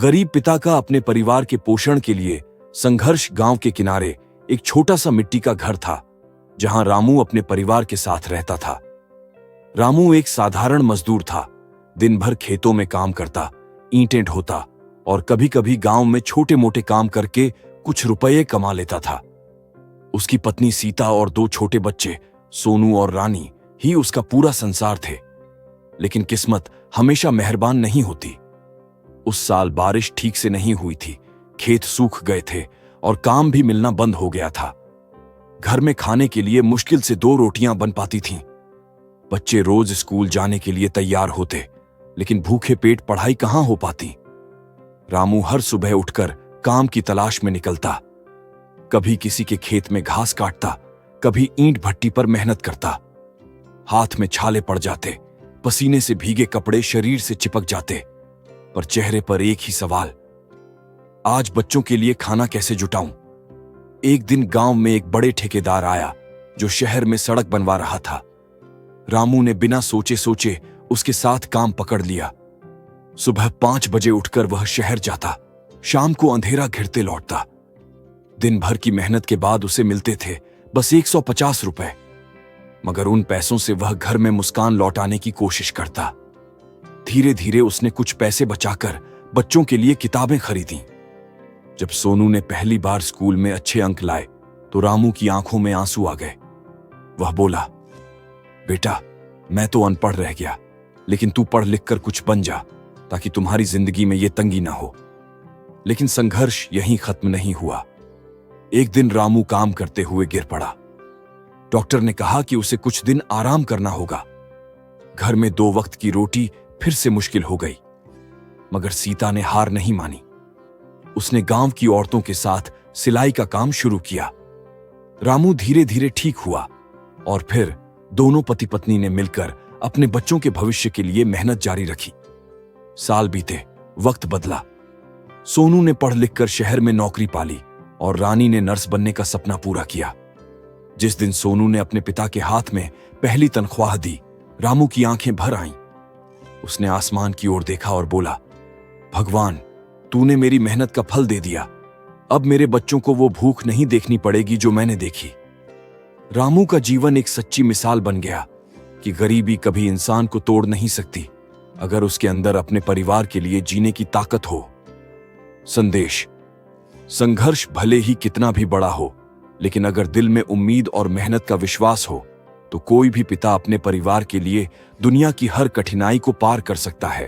गरीब पिता का अपने परिवार के पोषण के लिए संघर्ष गांव के किनारे एक छोटा सा मिट्टी का घर था, जहां रामू अपने परिवार के साथ रहता था। रामू एक साधारण मजदूर था। दिन भर खेतों में काम करता, ईंटें ढोता और कभी-कभी गांव में छोटे मोटे काम करके कुछ रुपये कमा लेता था। उसकी पत्नी सीता और 2 छोटे बच्चे सोनू और रानी ही उसका पूरा संसार थे। लेकिन किस्मत हमेशा मेहरबान नहीं होती। उस साल बारिश ठीक से नहीं हुई थी, खेत सूख गए थे और काम भी मिलना बंद हो गया था। घर में खाने के लिए मुश्किल से 2 रोटियां बन पाती थीं। बच्चे रोज स्कूल जाने के लिए तैयार होते, लेकिन भूखे पेट पढ़ाई कहां हो पाती। रामू हर सुबह उठकर काम की तलाश में निकलता। कभी किसी के खेत में घास काटता, कभी ईंट भट्टी पर मेहनत करता। हाथ में छाले पड़ जाते, पसीने से भीगे कपड़े शरीर से चिपक जाते, पर चेहरे पर एक ही सवाल, आज बच्चों के लिए खाना कैसे जुटाऊं। एक दिन गांव में एक बड़े ठेकेदार आया जो शहर में सड़क बनवा रहा था। रामू ने बिना सोचे सोचे उसके साथ काम पकड़ लिया। सुबह 5 बजे उठकर वह शहर जाता, शाम को अंधेरा घिरते लौटता। दिन भर की मेहनत के बाद उसे मिलते थे बस 150 रुपए, मगर उन पैसों से वह घर में मुस्कान लौटाने की कोशिश करता। धीरे धीरे उसने कुछ पैसे बचाकर बच्चों के लिए किताबें खरीदी। जब सोनू ने पहली बार स्कूल में अच्छे अंक लाए तो रामू की आंखों में आंसू आ गए। वह बोला, बेटा, मैं तो अनपढ़ रह गया, लेकिन तू पढ़ लिख कर कुछ बन जा ताकि तुम्हारी जिंदगी में यह तंगी ना हो। लेकिन संघर्ष यहीं खत्म नहीं हुआ। एक दिन रामू काम करते हुए गिर पड़ा। डॉक्टर ने कहा कि उसे कुछ दिन आराम करना होगा। घर में 2 वक्त की रोटी फिर से मुश्किल हो गई, मगर सीता ने हार नहीं मानी। उसने गांव की औरतों के साथ सिलाई का काम शुरू किया। रामू धीरे धीरे ठीक हुआ और फिर दोनों पति पत्नी ने मिलकर अपने बच्चों के भविष्य के लिए मेहनत जारी रखी। साल बीते, वक्त बदला। सोनू ने पढ़ लिख कर शहर में नौकरी पाली और रानी ने नर्स बनने का सपना पूरा किया। जिस दिन सोनू ने अपने पिता के हाथ में पहली तनख्वाह दी, रामू की आंखें भर आईं। उसने आसमान की ओर देखा और बोला, भगवान, तूने मेरी मेहनत का फल दे दिया। अब मेरे बच्चों को वो भूख नहीं देखनी पड़ेगी जो मैंने देखी। रामू का जीवन एक सच्ची मिसाल बन गया कि गरीबी कभी इंसान को तोड़ नहीं सकती, अगर उसके अंदर अपने परिवार के लिए जीने की ताकत हो। संदेश: संघर्ष भले ही कितना भी बड़ा हो, लेकिन अगर दिल में उम्मीद और मेहनत का विश्वास हो तो कोई भी पिता अपने परिवार के लिए दुनिया की हर कठिनाई को पार कर सकता है।